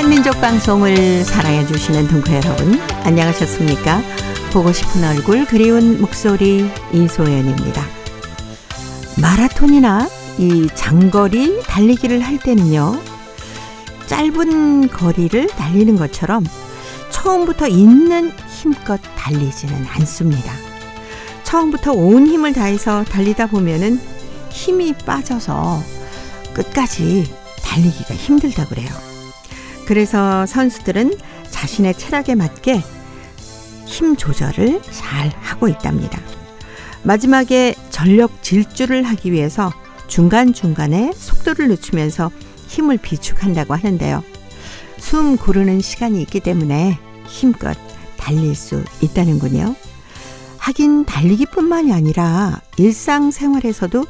한민족 방송을 사랑해 주시는 동포 여러분, 안녕하셨습니까? 보고 싶은 얼굴, 그리운 목소리, 이소연입니다. 마라톤이나 이 장거리 달리기를 할 때는요, 짧은 거리를 달리는 것처럼 처음부터 있는 힘껏 달리지는 않습니다. 처음부터 온 힘을 다해서 달리다 보면은 힘이 빠져서 끝까지 달리기가 힘들다 그래요. 그래서 선수들은 자신의 체력에 맞게 힘 조절을 잘 하고 있답니다. 마지막에 전력 질주를 하기 위해서 중간중간에 속도를 늦추면서 힘을 비축한다고 하는데요. 숨 고르는 시간이 있기 때문에 힘껏 달릴 수 있다는군요. 하긴 달리기뿐만이 아니라 일상생활에서도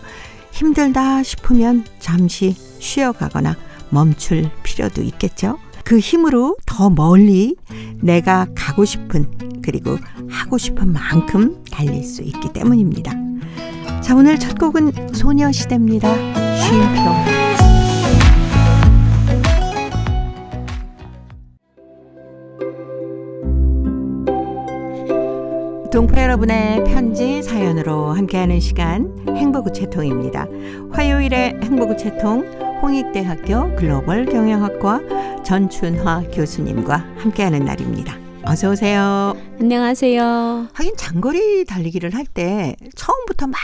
힘들다 싶으면 잠시 쉬어가거나 멈출 필요도 있겠죠. 그 힘으로 더 멀리 내가 가고 싶은, 그리고 하고 싶은 만큼 달릴 수 있기 때문입니다. 자, 오늘 첫 곡은 소녀시대입니다. 쉼표. 동포 여러분의 편지 사연으로 함께하는 시간, 행복우체통입니다. 화요일에 행복우체통, 홍익대학교 글로벌 경영학과 전춘화 교수님과 함께하는 날입니다. 어서 오세요. 안녕하세요. 하긴 장거리 달리기를 할 때 처음부터 막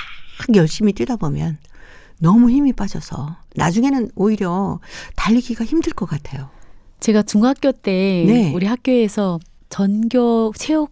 열심히 뛰다 보면 너무 힘이 빠져서 나중에는 오히려 달리기가 힘들 것 같아요. 제가 중학교 때 네. 우리 학교에서 전교 체육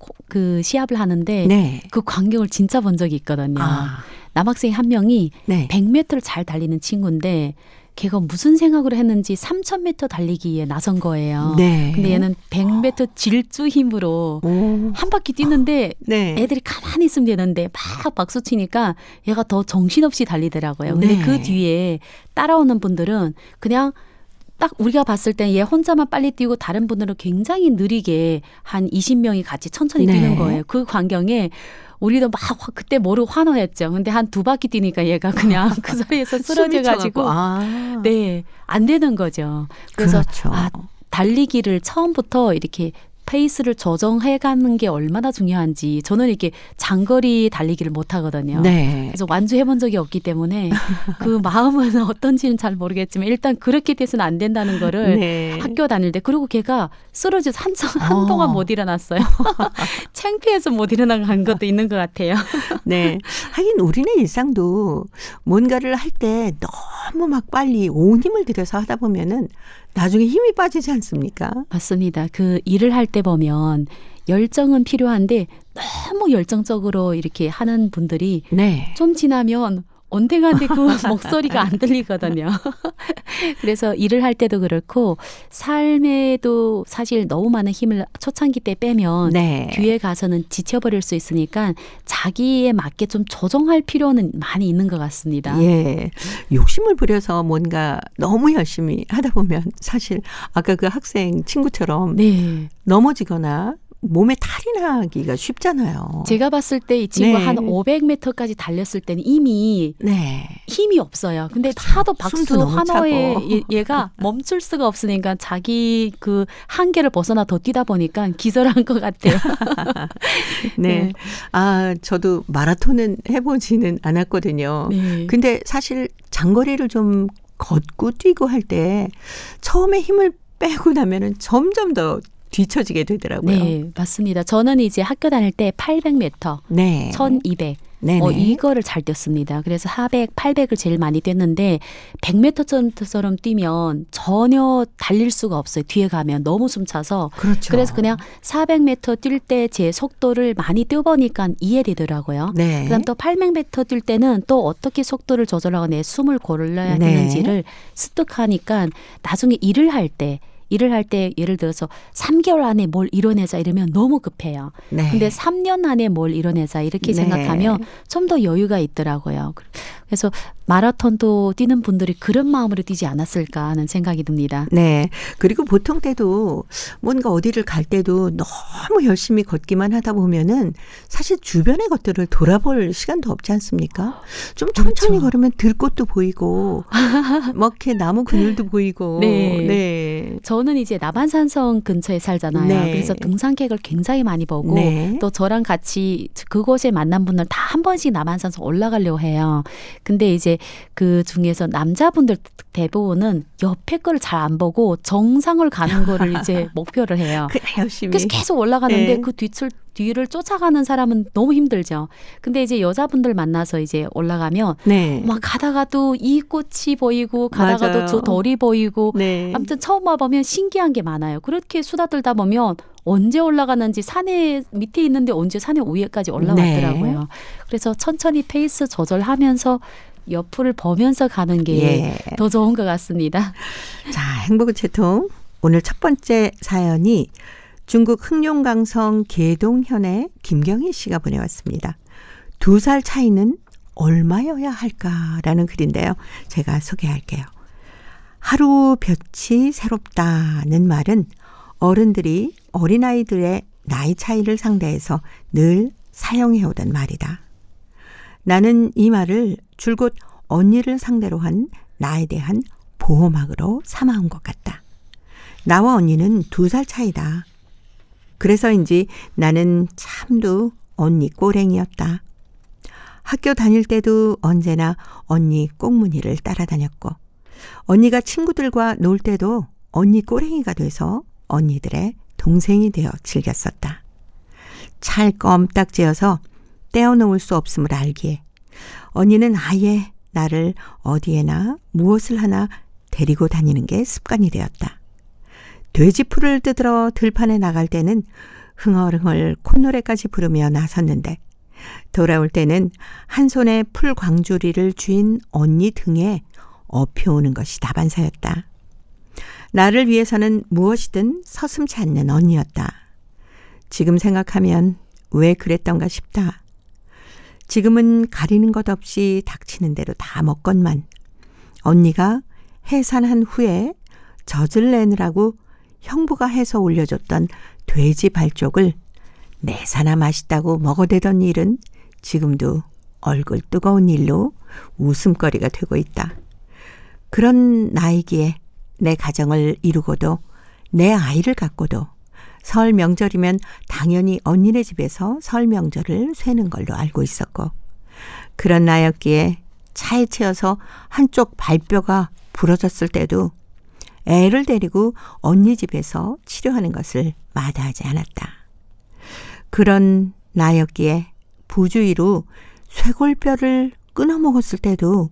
시합을 하는데 네. 그 광경을 진짜 본 적이 있거든요. 아. 남학생 한 명이 네. 100m를 잘 달리는 친구인데 걔가 무슨 생각으로 했는지 3000m 달리기에 나선 거예요. 네. 근데 얘는 100m 질주 힘으로 오. 한 바퀴 뛰는데 네. 애들이 가만히 있으면 되는데 막 박수 치니까 얘가 더 정신없이 달리더라고요. 근데 네. 그 뒤에 따라오는 분들은 그냥 딱 우리가 봤을 때 얘 혼자만 빨리 뛰고 다른 분들은 굉장히 느리게 한 20명이 같이 천천히 네. 뛰는 거예요. 그 광경에 우리도 막 그때 모르고 환호했죠. 근데 한 2바퀴 뛰니까 얘가 그냥 그 자리에서 쓰러져가지고 아. 네, 안 되는 거죠. 그래서 그렇죠. 달리기를 처음부터 이렇게 페이스를 조정해가는 게 얼마나 중요한지, 저는 이렇게 장거리 달리기를 못 하거든요. 네. 그래서 완주해본 적이 없기 때문에 그 마음은 어떤지는 잘 모르겠지만 일단 그렇게 돼서는 안 된다는 거를 네. 학교 다닐 때, 그리고 걔가 쓰러져서 한동안 못 일어났어요. 창피해서 못 일어난 것도 있는 것 같아요. 네. 하긴 우리네 일상도 뭔가를 할 때 너무 막 빨리 온 힘을 들여서 하다 보면은 나중에 힘이 빠지지 않습니까? 맞습니다. 그 일을 할 때 보면 열정은 필요한데 너무 열정적으로 이렇게 하는 분들이 네. 좀 지나면 언젠가인데 그 목소리가 안 들리거든요. 그래서 일을 할 때도 그렇고 삶에도 사실 너무 많은 힘을 초창기 때 빼면 네. 뒤에 가서는 지쳐버릴 수 있으니까 자기에 맞게 좀 조정할 필요는 많이 있는 것 같습니다. 예. 욕심을 부려서 뭔가 너무 열심히 하다 보면 사실 아까 그 학생 친구처럼 네. 넘어지거나 몸에 탈이 나기가 쉽잖아요. 제가 봤을 때 이 친구 네. 한 500m까지 달렸을 때는 이미 네. 힘이 없어요. 근데 그렇죠. 하도 숨도 박수 너무 환호에 차고. 얘가 멈출 수가 없으니까 자기 그 한계를 벗어나 더 뛰다 보니까 기절한 것 같아요. 네. 네. 아, 저도 마라톤은 해보지는 않았거든요. 네. 근데 사실 장거리를 좀 걷고 뛰고 할 때 처음에 힘을 빼고 나면은 점점 더 뒤처지게 되더라고요. 네, 맞습니다. 저는 이제 학교 다닐 때 800m, 네. 1200 네네. 이거를 잘 뛰었습니다. 그래서 400, 800을 제일 많이 뛰었는데 100m처럼 뛰면 전혀 달릴 수가 없어요. 뒤에 가면 너무 숨차서. 그렇죠. 그래서 그냥 400m 뛸 때 제 속도를 많이 뛰어보니까 이해되더라고요. 네. 그다음 또 800m 뛸 때는 또 어떻게 속도를 조절하고 내 숨을 골라야 네. 되는지를 습득하니까 나중에 일을 할 때 예를 들어서 3개월 안에 뭘 이뤄내자 이러면 너무 급해요. 네. 근데 3년 안에 뭘 이뤄내자 이렇게 네. 생각하면 좀 더 여유가 있더라고요. 그래서 마라톤도 뛰는 분들이 그런 마음으로 뛰지 않았을까 하는 생각이 듭니다. 네. 그리고 보통 때도 뭔가 어디를 갈 때도 너무 열심히 걷기만 하다 보면은 사실 주변의 것들을 돌아볼 시간도 없지 않습니까? 좀 천천히 그렇죠. 걸으면 들꽃도 보이고 뭐 이렇게 나무 그늘도 보이고. 네. 네. 저는 이제 남한산성 근처에 살잖아요. 네. 그래서 등산객을 굉장히 많이 보고 네. 또 저랑 같이 그곳에 만난 분들 다 한 번씩 남한산성 올라가려고 해요. 근데 이제 그 중에서 남자분들 대부분은 옆에 거를 잘 안 보고 정상을 가는 거를 이제 목표를 해요. 그냥 열심히. 그래서 계속 올라가는데 네. 그 뒤를 쫓아가는 사람은 너무 힘들죠. 근데 이제 여자분들 만나서 이제 올라가면 네. 막 가다가도 이 꽃이 보이고 가다가도 맞아요. 저 돌이 보이고 네. 아무튼 처음 와보면 신기한 게 많아요. 그렇게 수다 떨다 보면 언제 올라가는지 산에 밑에 있는데 언제 산에 위에까지 올라왔더라고요. 네. 그래서 천천히 페이스 조절하면서 옆을 보면서 가는 게 더 예. 좋은 것 같습니다. 자, 행복의 채통. 오늘 첫 번째 사연이 중국 흑룡강성 계동현의 김경희 씨가 보내왔습니다. 2살 차이는 얼마여야 할까라는 글인데요. 제가 소개할게요. 하루 볕이 새롭다는 말은 어른들이 어린아이들의 나이 차이를 상대해서 늘 사용해오던 말이다. 나는 이 말을 줄곧 언니를 상대로 한 나에 대한 보호막으로 삼아온 것 같다. 나와 언니는 2살 차이다. 그래서인지 나는 참도 언니 꼬랭이였다. 학교 다닐 때도 언제나 언니 꽁무니를 따라다녔고 언니가 친구들과 놀 때도 언니 꼬랭이가 돼서 언니들의 동생이 되어 즐겼었다. 찰껌딱지여서 떼어놓을 수 없음을 알기에 언니는 아예 나를 어디에나 무엇을 하나 데리고 다니는 게 습관이 되었다. 돼지풀을 뜯으러 들판에 나갈 때는 흥얼흥얼 콧노래까지 부르며 나섰는데 돌아올 때는 한 손에 풀 광주리를 쥔 언니 등에 업혀오는 것이 다반사였다. 나를 위해서는 무엇이든 서슴지 않는 언니였다. 지금 생각하면 왜 그랬던가 싶다. 지금은 가리는 것 없이 닥치는 대로 다 먹건만 언니가 해산한 후에 젖을 내느라고 형부가 해서 올려줬던 돼지 발쪽을 내사나 맛있다고 먹어대던 일은 지금도 얼굴 뜨거운 일로 웃음거리가 되고 있다. 그런 나이기에 내 가정을 이루고도 내 아이를 갖고도 설 명절이면 당연히 언니네 집에서 설 명절을 쇠는 걸로 알고 있었고 그런 나였기에 차에 치여서 한쪽 발뼈가 부러졌을 때도 애를 데리고 언니 집에서 치료하는 것을 마다하지 않았다. 그런 나였기에 부주의로 쇄골뼈를 끊어 먹었을 때도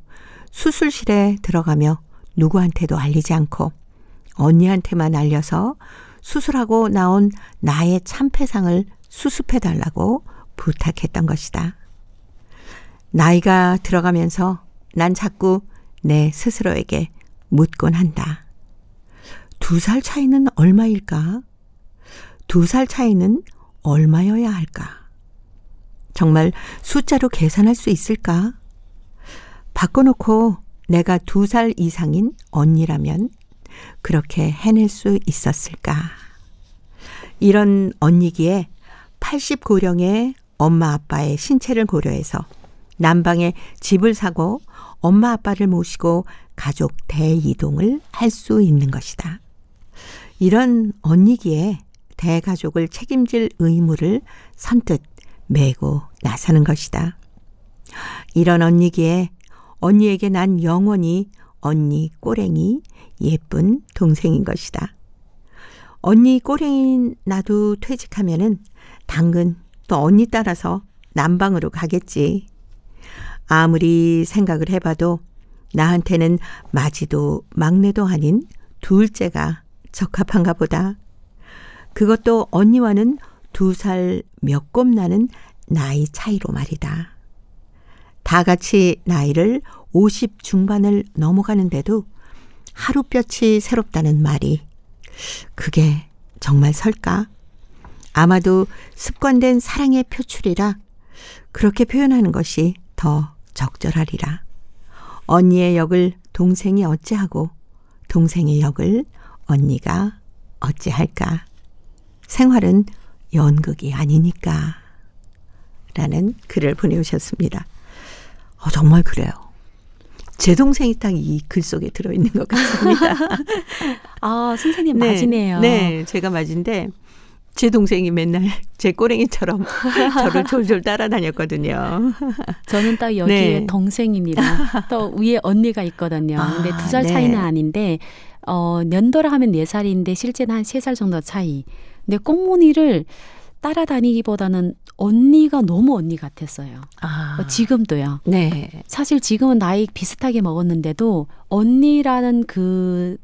수술실에 들어가며 누구한테도 알리지 않고 언니한테만 알려서 수술하고 나온 나의 참패상을 수습해달라고 부탁했던 것이다. 나이가 들어가면서 난 자꾸 내 스스로에게 묻곤 한다. 2살 차이는 얼마일까? 2살 차이는 얼마여야 할까? 정말 숫자로 계산할 수 있을까? 바꿔놓고 내가 2살 이상인 언니라면 그렇게 해낼 수 있었을까? 이런 언니기에 80고령의 엄마 아빠의 신체를 고려해서 남방에 집을 사고 엄마 아빠를 모시고 가족 대이동을 할 수 있는 것이다. 이런 언니기에 대가족을 책임질 의무를 선뜻 메고 나서는 것이다. 이런 언니기에 언니에게 난 영원히 언니 꼬랭이 예쁜 동생인 것이다. 언니 꼬랭이인 나도 퇴직하면은 당근 또 언니 따라서 남방으로 가겠지. 아무리 생각을 해봐도 나한테는 마지도 막내도 아닌 둘째가 적합한가 보다. 그것도 언니와는 2살 몇 곱 나는 나이 차이로 말이다. 다 같이 나이를 50 중반을 넘어가는데도 하루볕이 새롭다는 말이 그게 정말 설까? 아마도 습관된 사랑의 표출이라 그렇게 표현하는 것이 더 적절하리라. 언니의 역을 동생이 어찌하고 동생의 역을 언니가 어찌할까. 생활은 연극이 아니니까. 라는 글을 보내오셨습니다. 정말 그래요. 제 동생이 딱 이 글 속에 들어있는 것 같습니다. 아, 선생님 네, 맞이네요. 네, 제가 맞인데 제 동생이 맨날 제 꼬랭이처럼 저를 졸졸 따라다녔거든요. 저는 딱 여기에 네. 동생입니다. 또 위에 언니가 있거든요. 근데 아, 2살 네. 차이는 아닌데 연도로 하면 4살인데 실제는 한 3살 정도 차이. 근데 꽁무니를 따라다니기보다는 언니가 너무 언니 같았어요. 지금도요. 네. 사실 지금은 나이 비슷하게 먹었는데도 언니라는 그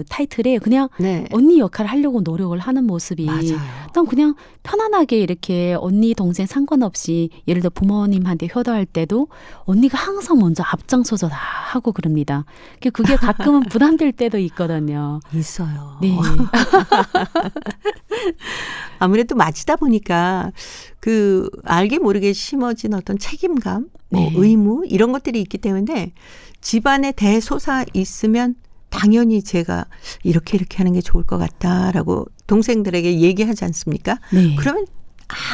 타이틀에 그냥 네. 언니 역할을 하려고 노력을 하는 모습이 맞아요. 난 그냥 편안하게 이렇게 언니 동생 상관없이 예를 들어 부모님한테 효도할 때도 언니가 항상 먼저 앞장서서 다 하고 그럽니다. 그게 가끔은 부담될 때도 있거든요. 있어요. 네. 아무래도 맞이다 보니까 그 알게 모르게 심어진 어떤 책임감, 뭐 네. 의무 이런 것들이 있기 때문에 집안에 대소사 있으면 당연히 제가 이렇게 하는 게 좋을 것 같다라고 동생들에게 얘기하지 않습니까? 네. 그러면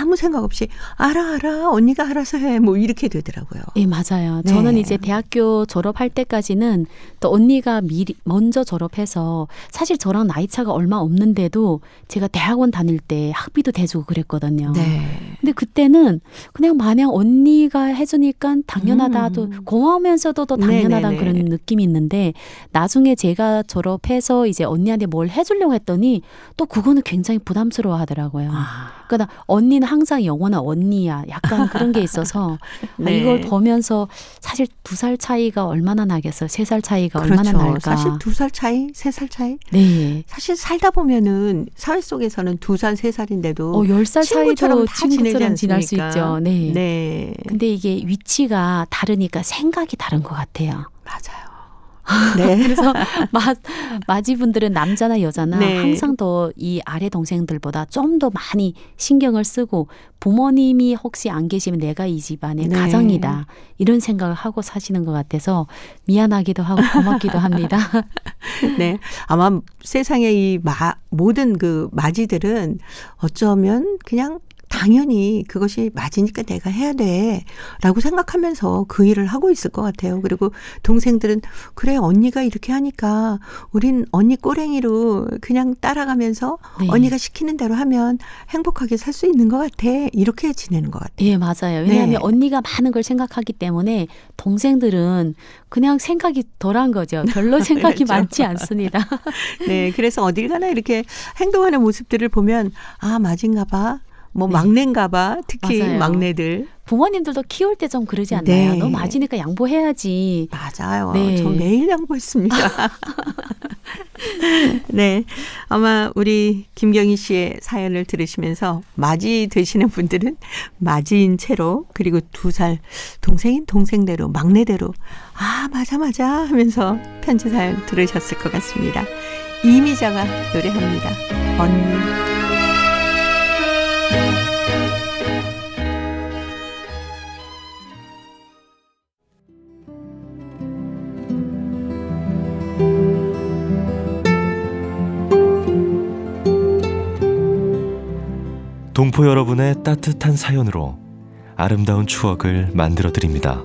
아무 생각 없이 알아 언니가 알아서 해 뭐 이렇게 되더라고요. 네, 맞아요. 네. 저는 이제 대학교 졸업할 때까지는 또 언니가 먼저 졸업해서 사실 저랑 나이 차가 얼마 없는데도 제가 대학원 다닐 때 학비도 대주고 그랬거든요. 네. 근데 그때는 그냥 마냥 언니가 해주니까 당연하다도 고마우면서도 또 당연하다는 네네네. 그런 느낌이 있는데 나중에 제가 졸업해서 이제 언니한테 뭘 해주려고 했더니 또 그거는 굉장히 부담스러워 하더라고요. 그러니까 언니는 항상 영원한 언니야. 약간 그런 게 있어서 네. 이걸 보면서 사실 2살 차이가 얼마나 나겠어요. 3살 차이가 그렇죠. 얼마나 날까. 사실 2살 차이, 3살 차이. 네. 사실 살다 보면은 사회 속에서는 2살, 3살인데도 10살 친구처럼 차이도 다 지내지 친구처럼 지날 수 않습니까? 있죠. 네. 네. 근데 이게 위치가 다르니까 생각이 다른 것 같아요. 맞아요. 네. 그래서 마지분들은 남자나 여자나 네. 항상 더 이 아래 동생들보다 좀 더 많이 신경을 쓰고 부모님이 혹시 안 계시면 내가 이 집안의 네. 가장이다. 이런 생각을 하고 사시는 것 같아서 미안하기도 하고 고맙기도 합니다. 네. 아마 세상의 이 모든 그 맞이들은 어쩌면 그냥 당연히 그것이 맞으니까 내가 해야 돼 라고 생각하면서 그 일을 하고 있을 것 같아요. 그리고 동생들은 그래 언니가 이렇게 하니까 우린 언니 꼬랭이로 그냥 따라가면서 네. 언니가 시키는 대로 하면 행복하게 살 수 있는 것 같아. 이렇게 지내는 것 같아요. 예, 맞아요. 왜냐하면 네. 언니가 많은 걸 생각하기 때문에 동생들은 그냥 생각이 덜한 거죠. 별로 생각이 그렇죠. 많지 않습니다. 네. 그래서 어딜 가나 이렇게 행동하는 모습들을 보면 맞은가 봐. 뭐 네. 막내인가 봐. 특히 맞아요. 막내들. 부모님들도 키울 때 좀 그러지 않나요? 네. 너 맞으니까 양보해야지. 맞아요. 네. 저 매일 양보했습니다. 네. 아마 우리 김경희 씨의 사연을 들으시면서 맞이 되시는 분들은 맞이인 채로 그리고 2살 동생인 동생대로 막내대로 맞아 하면서 편지 사연 들으셨을 것 같습니다. 이미자가 노래합니다. 언니. 동포 여러분의 따뜻한 사연으로 아름다운 추억을 만들어 드립니다.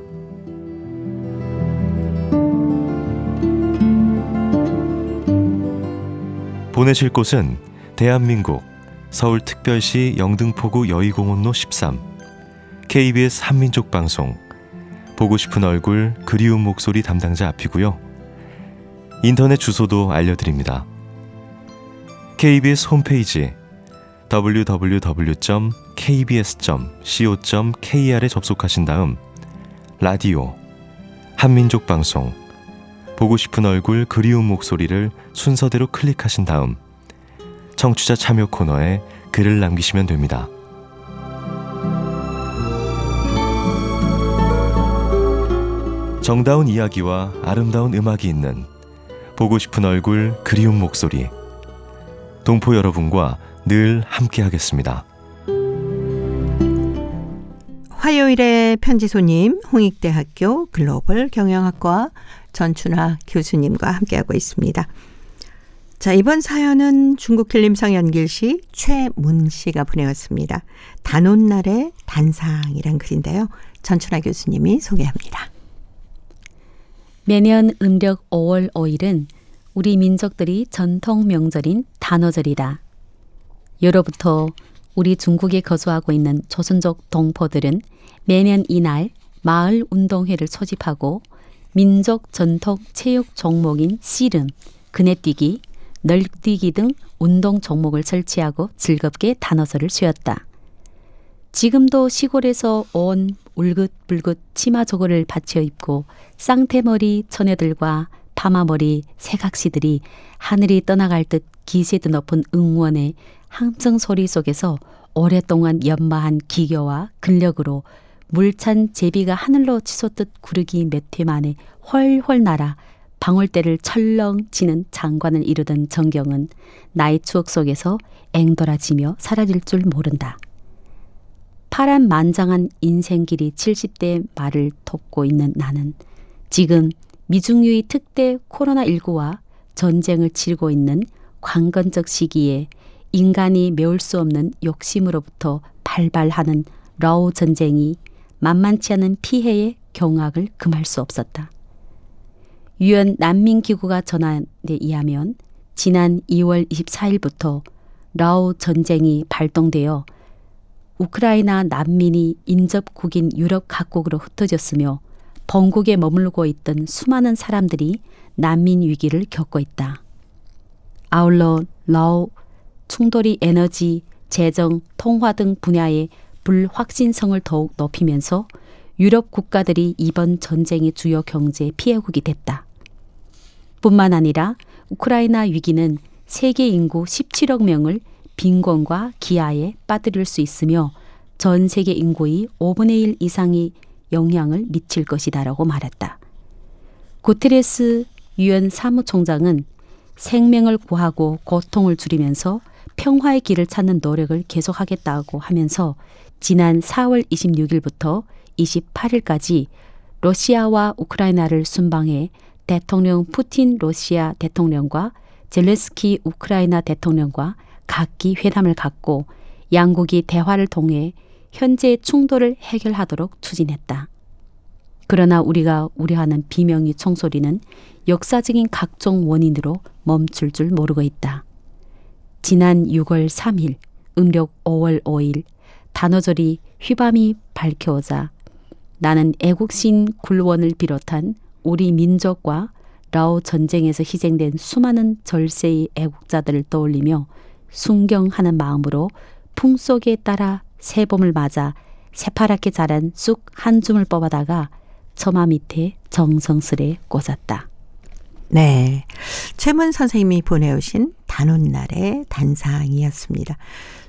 보내실 곳은 대한민국 서울특별시 영등포구 여의공원로 13 KBS 한민족 방송 보고 싶은 얼굴 그리운 목소리 담당자 앞이고요. 인터넷 주소도 알려드립니다. KBS 홈페이지 www.kbs.co.kr에 접속하신 다음 라디오, 한민족 방송, 보고 싶은 얼굴 그리운 목소리를 순서대로 클릭하신 다음 청취자 참여 코너에 글을 남기시면 됩니다. 정다운 이야기와 아름다운 음악이 있는 보고 싶은 얼굴 그리운 목소리, 동포 여러분과 늘 함께하겠습니다. 화요일의 편지 손님 홍익대학교 글로벌 경영학과 전춘화 교수님과 함께하고 있습니다. 자, 이번 사연은 중국 길림성 연길시 최문 씨가 보내왔습니다. 단오날의 단상이란 글인데요. 전춘화 교수님이 소개합니다. 매년 음력 5월 5일은 우리 민족들이 전통 명절인 단오절이다. 예로부터 우리 중국에 거주하고 있는 조선족 동포들은 매년 이날 마을 운동회를 소집하고 민족 전통 체육 종목인 씨름, 그네뛰기, 널뛰기 등 운동 종목을 설치하고 즐겁게 단오절을 쉬었다. 지금도 시골에서 온 울긋불긋 치마 저고를 받쳐 입고 쌍태머리 처녀들과 파마머리 새각시들이 하늘이 떠나갈 듯 기세도 높은 응원의 함성 소리 속에서 오랫동안 연마한 기교와 근력으로 물찬 제비가 하늘로 치솟듯 구르기 몇 회 만에 훨훨 날아 방울대를 철렁 치는 장관을 이루던 정경은 나의 추억 속에서 앵돌아지며 사라질 줄 모른다. 파란만장한 인생길이 70대 말을 돕고 있는 나는 지금 미중유의 특대 코로나19와 전쟁을 치르고 있는 관건적 시기에 인간이 메울 수 없는 욕심으로부터 발발하는 러우 전쟁이 만만치 않은 피해의 경악을 금할 수 없었다. 유엔 난민기구가 전한에 의하면 지난 2월 24일부터 러우 전쟁이 발동되어 우크라이나 난민이 인접국인 유럽 각국으로 흩어졌으며 본국에 머물고 있던 수많은 사람들이 난민 위기를 겪고 있다. 아울러 러우 충돌이 에너지, 재정, 통화 등 분야의 불확진성을 더욱 높이면서 유럽 국가들이 이번 전쟁의 주요 경제 피해국이 됐다. 뿐만 아니라 우크라이나 위기는 세계 인구 17억 명을 빈곤과 기아에 빠뜨릴 수 있으며 전 세계 인구의 5분의 1 이상이 영향을 미칠 것이다라고 말했다. 구테레스 유엔 사무총장은 생명을 구하고 고통을 줄이면서 평화의 길을 찾는 노력을 계속하겠다고 하면서 지난 4월 26일부터 28일까지 러시아와 우크라이나를 순방해 대통령 푸틴 러시아 대통령과 젤렌스키 우크라이나 대통령과 각기 회담을 갖고 양국이 대화를 통해 현재 충돌을 해결하도록 추진했다. 그러나 우리가 우려하는 비명의 총소리는 역사적인 각종 원인으로 멈출 줄 모르고 있다. 지난 6월 3일, 음력 5월 5일 단오절이 휘밤이 밝혀오자 나는 애국신 굴원을 비롯한 우리 민족과 라오 전쟁에서 희생된 수많은 절세의 애국자들을 떠올리며 순경하는 마음으로 풍속에 따라 새봄을 맞아 새파랗게 자란 쑥 한 줌을 뽑아다가 처마 밑에 정성스레 꽂았다. 네, 최문 선생님이 보내오신 단오날의 단상이었습니다.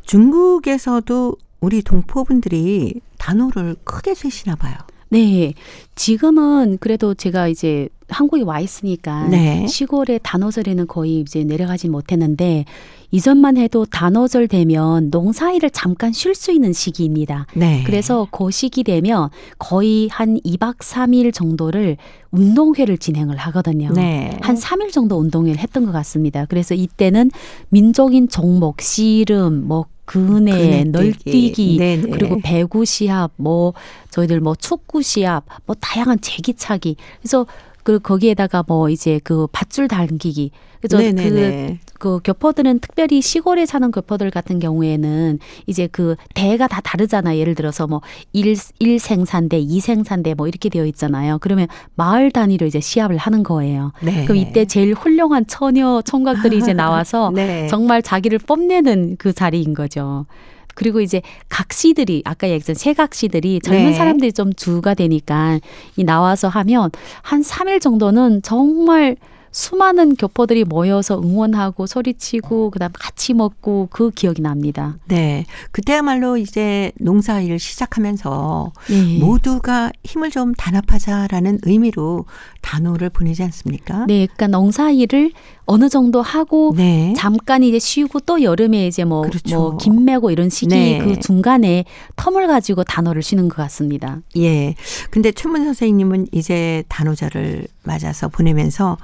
중국에서도 우리 동포분들이 단오를 크게 쇠시나 봐요. 네, 지금은 그래도 제가 이제 한국에 와 있으니까 네. 시골에 단오절에는 거의 이제 내려가지 못했는데 이전만 해도 단오절 되면 농사일을 잠깐 쉴 수 있는 시기입니다. 네. 그래서 그 시기 되면 거의 한 2박 3일 정도를 운동회를 진행을 하거든요. 네. 한 3일 정도 운동회를 했던 것 같습니다. 그래서 이때는 민족인 종목, 씨름, 뭐 그네, 널뛰기, 네네. 그리고 배구 시합, 뭐 저희들 뭐 축구 시합, 뭐 다양한 제기차기. 그래서 그 거기에다가 뭐 이제 그 밧줄 당기기. 그래서 네네네. 그 교포들은 특별히 시골에 사는 교포들 같은 경우에는 이제 그 대가 다 다르잖아요. 예를 들어서 뭐 1생산대, 2생산대 뭐 이렇게 되어 있잖아요. 그러면 마을 단위로 이제 시합을 하는 거예요. 네. 그럼 이때 제일 훌륭한 처녀 총각들이 이제 나와서 네. 정말 자기를 뽐내는 그 자리인 거죠. 그리고 이제 각시들이 아까 얘기했던 새각시들이 젊은 네. 사람들이 좀 주가 되니까 이 나와서 하면 한 3일 정도는 정말 수많은 교포들이 모여서 응원하고 소리치고 그다음 같이 먹고 그 기억이 납니다. 네. 그때야말로 이제 농사일 시작하면서 예. 모두가 힘을 좀 단합하자라는 의미로 단오를 보내지 않습니까? 네, 그러니까 농사일을 어느 정도 하고 네. 잠깐 이제 쉬고 또 여름에 이제 그렇죠. 김 매고 이런 시기 네. 그 중간에 텀을 가지고 단어를 쉬는 것 같습니다. 예. 근데 최문 선생님은 이제 단오절을 맞아서 보내면서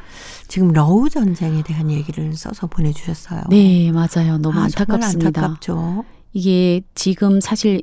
지금 러우 전쟁에 대한 얘기를 써서 보내주셨어요. 네, 맞아요. 너무 정말 안타깝습니다. 안타깝죠. 이게 지금 사실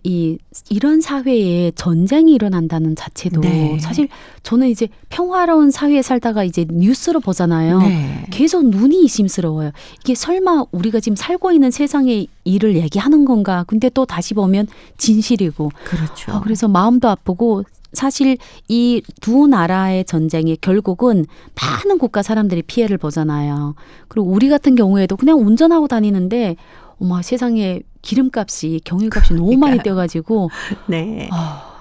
이런 사회에 전쟁이 일어난다는 자체도 네. 사실 저는 이제 평화로운 사회에 살다가 이제 뉴스로 보잖아요. 네. 계속 눈이 의심스러워요. 이게 설마 우리가 지금 살고 있는 세상의 일을 얘기하는 건가? 근데 또 다시 보면 진실이고. 그렇죠. 그래서 마음도 아프고 사실 이 두 나라의 전쟁이 결국은 많은 국가 사람들이 피해를 보잖아요. 그리고 우리 같은 경우에도 그냥 운전하고 다니는데 어머 세상에 기름값이 경유값이 너무 많이 뛰어가지고 네.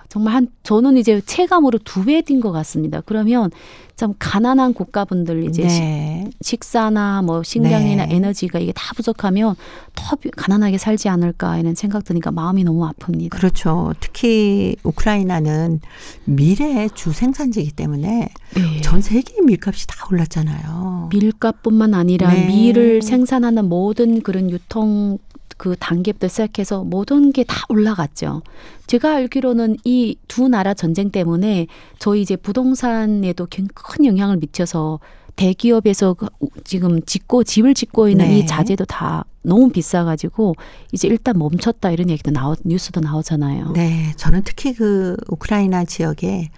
정말 저는 이제 체감으로 2배 뛴 것 같습니다. 그러면 참 가난한 국가분들 이제 네. 식사나 뭐 식량이나 네. 에너지가 이게 다 부족하면 더 가난하게 살지 않을까 이런 생각 드니까 마음이 너무 아픕니다. 그렇죠. 특히 우크라이나는 밀의 주 생산지이기 때문에 네. 전 세계 밀값이 다 올랐잖아요. 밀값뿐만 아니라 네. 밀을 생산하는 모든 그런 유통 그 단계부터 시작해서 모든 게 다 올라갔죠. 제가 알기로는 이 두 나라 전쟁 때문에 저희 이제 부동산에도 큰 영향을 미쳐서 대기업에서 지금 집을 짓고 있는 네. 이 자재도 다 너무 비싸가지고 이제 일단 멈췄다 이런 얘기도 뉴스도 나오잖아요. 네, 저는 특히 그 우크라이나 지역에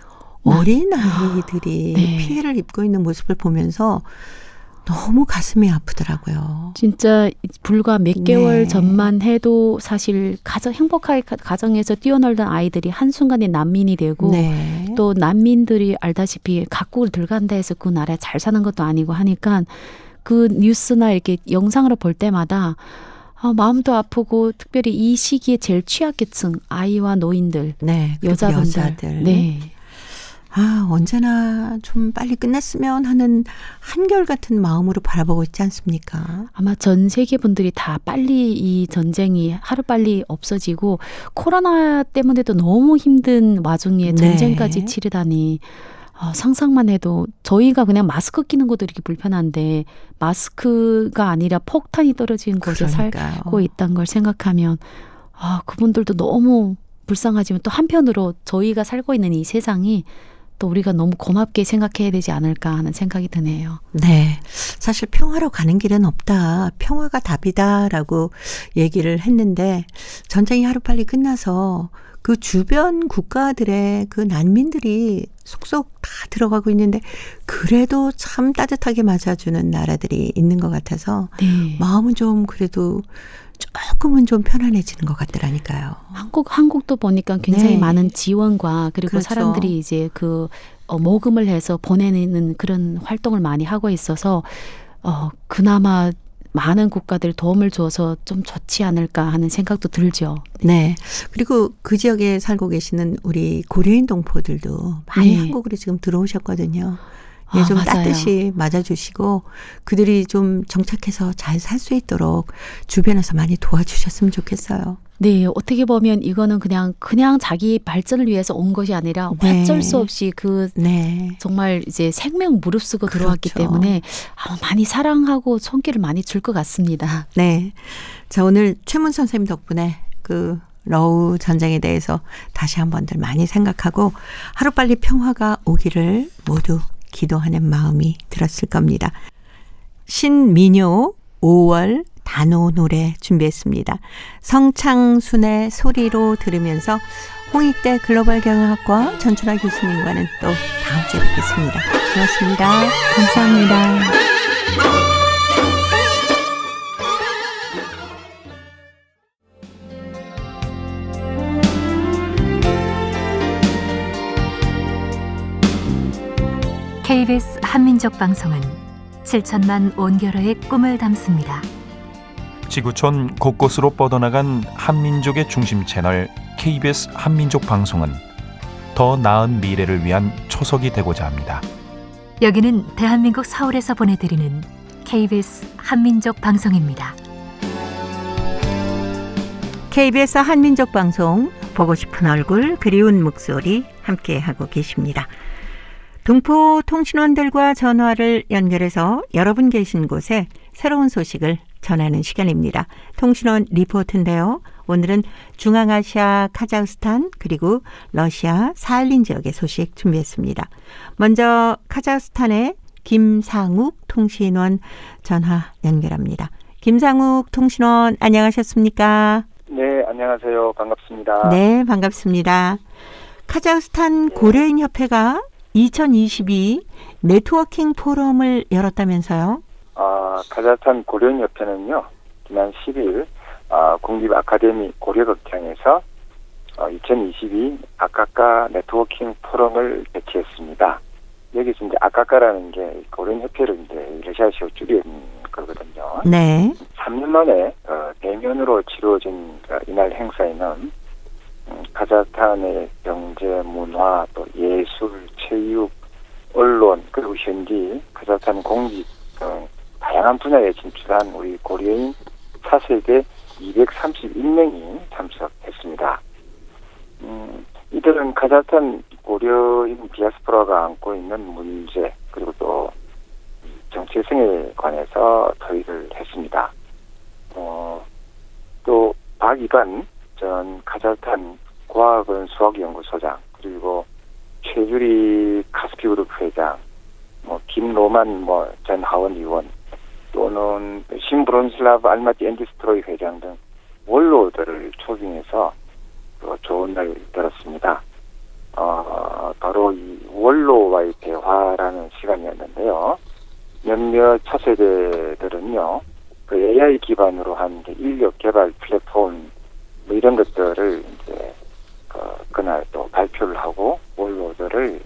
어린 아이들이 네. 피해를 입고 있는 모습을 보면서 너무 가슴이 아프더라고요. 진짜 불과 몇 개월 네. 전만 해도 사실 행복하게 가정에서 뛰어놀던 아이들이 한순간에 난민이 되고 네. 또 난민들이 알다시피 각국을 들어간다 해서 그 나라에 잘 사는 것도 아니고 하니까 그 뉴스나 이렇게 영상으로 볼 때마다 마음도 아프고 특별히 이 시기에 제일 취약계층 아이와 노인들, 네, 그리고 여자분들. 네. 언제나 좀 빨리 끝났으면 하는 한결같은 마음으로 바라보고 있지 않습니까? 아마 전 세계 분들이 다 빨리 이 전쟁이 하루빨리 없어지고 코로나 때문에도 너무 힘든 와중에 전쟁까지 네. 치르다니 상상만 해도 저희가 그냥 마스크 끼는 것도 이렇게 불편한데 마스크가 아니라 폭탄이 떨어진 곳에 그러니까요. 살고 있다는 걸 생각하면 그분들도 너무 불쌍하지만 또 한편으로 저희가 살고 있는 이 세상이 또 우리가 너무 고맙게 생각해야 되지 않을까 하는 생각이 드네요. 네. 사실 평화로 가는 길은 없다. 평화가 답이다라고 얘기를 했는데 전쟁이 하루빨리 끝나서 그 주변 국가들의 그 난민들이 속속 다 들어가고 있는데 그래도 참 따뜻하게 맞아주는 나라들이 있는 것 같아서 네. 마음은 좀 그래도 조금은 좀 편안해지는 것 같더라니까요. 한국도 보니까 굉장히 네. 많은 지원과 그리고 그렇죠. 사람들이 이제 모금을 해서 보내는 그런 활동을 많이 하고 있어서 그나마 많은 국가들 도움을 줘서 좀 좋지 않을까 하는 생각도 들죠. 네. 그리고 그 지역에 살고 계시는 우리 고려인 동포들도 많이 네. 한국으로 지금 들어오셨거든요. 예, 좀 맞아요. 따뜻이 맞아주시고 그들이 좀 정착해서 잘 살 수 있도록 주변에서 많이 도와주셨으면 좋겠어요. 네, 어떻게 보면 이거는 그냥 자기 발전을 위해서 온 것이 아니라 네. 어쩔 수 없이 네. 정말 이제 생명 무릅쓰고 들어왔기 그렇죠. 때문에 많이 사랑하고 손길을 많이 줄 것 같습니다. 네. 자, 오늘 최문 선생님 덕분에 그 러우 전쟁에 대해서 다시 한번들 많이 생각하고 하루빨리 평화가 오기를 모두 기도하는 마음이 들었을 겁니다. 신민요 5월 단오 노래 준비했습니다. 성창순의 소리로 들으면서 홍익대 글로벌 경영학과 전춘아 교수님과는 또 다음 주에 뵙겠습니다. 고맙습니다. 감사합니다. KBS 한민족 방송은 7천만 온결어의 꿈을 담습니다. 지구촌 곳곳으로 뻗어나간 한민족의 중심 채널 KBS 한민족 방송은 더 나은 미래를 위한 초석이 되고자 합니다. 여기는 대한민국 서울에서 보내드리는 KBS 한민족 방송입니다. KBS 한민족 방송 보고 싶은 얼굴 그리운 목소리 함께하고 계십니다. 동포통신원들과 전화를 연결해서 여러분 계신 곳에 새로운 소식을 전하는 시간입니다. 통신원 리포트인데요. 오늘은 중앙아시아 카자흐스탄 그리고 러시아 사할린 지역의 소식 준비했습니다. 먼저 카자흐스탄의 김상욱 통신원 전화 연결합니다. 김상욱 통신원 안녕하셨습니까? 네, 안녕하세요. 반갑습니다. 네, 반갑습니다. 카자흐스탄 고려인 협회가 2022 네트워킹 포럼을 열었다면서요? 카자흐스탄 고려인 협회는요, 지난 10일 국립 아카데미 고려극장에서 2022 아카카 네트워킹 포럼을 개최했습니다. 여기서 이제 아카카라는 게 고려인 협회를 이제 러시아식으로 줄인 거거든요. 네. 3년 만에 대면으로 치러진 이날 행사에는 카자흐스탄의 경제, 문화, 또 예술, 체육, 언론, 그리고 현지 카자흐스탄 공직 등 다양한 분야에 진출한 우리 고려인 4세대 231명이 참석했습니다. 이들은 카자흐스탄 고려인 디아스포라가 안고 있는 문제 그리고 또 정체성에 관해서 토의를 했습니다. 또 박이반 전 카자흐스탄 과학원 수학연구소장 그리고 최주리 카스피그룹 회장, 김로만 전 하원 의원 또는 신브론슬라브 알마티 엔디스트로이 회장 등 원로들을 초빙해서 좋은 날 들었습니다. 바로 이 원로와의 대화라는 시간이었는데요. 몇몇 차세대들은요, 그 AI 기반으로 한 인력 개발 플랫폼 이런 것들을 이제 그날 또 발표를 하고 원로들의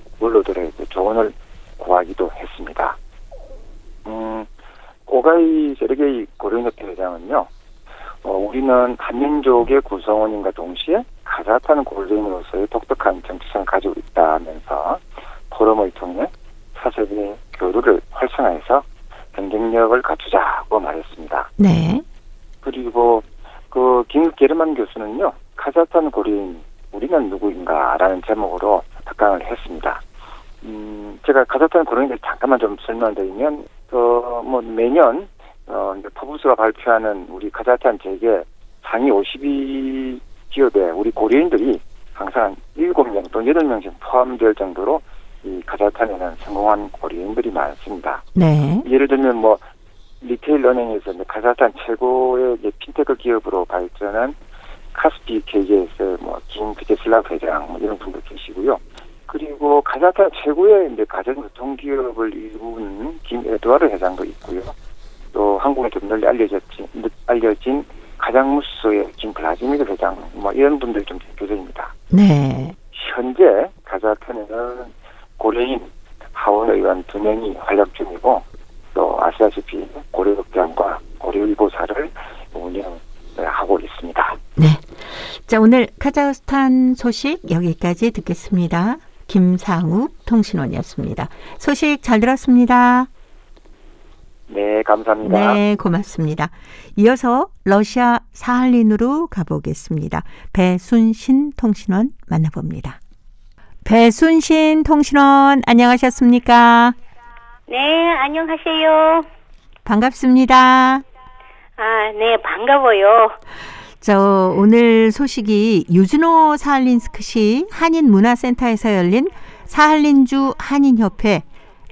조언을 구하기도 했습니다. 오가이 세르게이 고려인협회 회장은요, 우리는 한민족의 구성원인과 동시에 카자흐스탄 고려인으로서의 독특한 정체성을 가지고 있다면서 포럼을 통해 차세대 교류를 활성화해서 경쟁력을 갖추자고 말했습니다. 네. 그리고 김 게르만 교수는요, 카자흐스탄 고려인 우리는 누구인가라는 제목으로 특강을 했습니다. 제가 카자흐스탄 고려인들 잠깐만 좀 설명드리면, 매년 포브스가 발표하는 우리 카자흐스탄 재계 상위 52 기업에 우리 고려인들이 항상 7명 또는 8명씩 포함될 정도로 이 카자흐스탄에는 성공한 고려인들이 많습니다. 네. 예를 들면 리테일 은행에서 카자흐스탄 최고의 핀테크 기업으로 발전한 카스피 KGS의 김 비테슬랍 회장 이런 분들 계시고요. 그리고 카자흐스탄 최고의 가전유통 기업을 이룬 김 에드와르 회장도 있고요. 또 한국에 좀 널리 알려진 가장무소의 김 블라지미르 회장 이런 분들이 좀 대표적입니다. 네. 현재 카자흐스탄에는 고려인 하원 의원 2명이 활약 중이고 또 아시다시피 고려극장과 고려의보사를 운영하고 있습니다. 네. 자, 오늘 카자흐스탄 소식 여기까지 듣겠습니다. 김상욱 통신원이었습니다. 소식 잘 들었습니다. 네, 감사합니다. 네, 고맙습니다. 이어서 러시아 사할린으로 가보겠습니다. 배순신 통신원 만나봅니다. 배순신 통신원 안녕하셨습니까? 네, 안녕하세요. 반갑습니다. 네, 반가워요. 오늘 소식이 유즈노 사할린스크시 한인문화센터에서 열린 사할린주 한인협회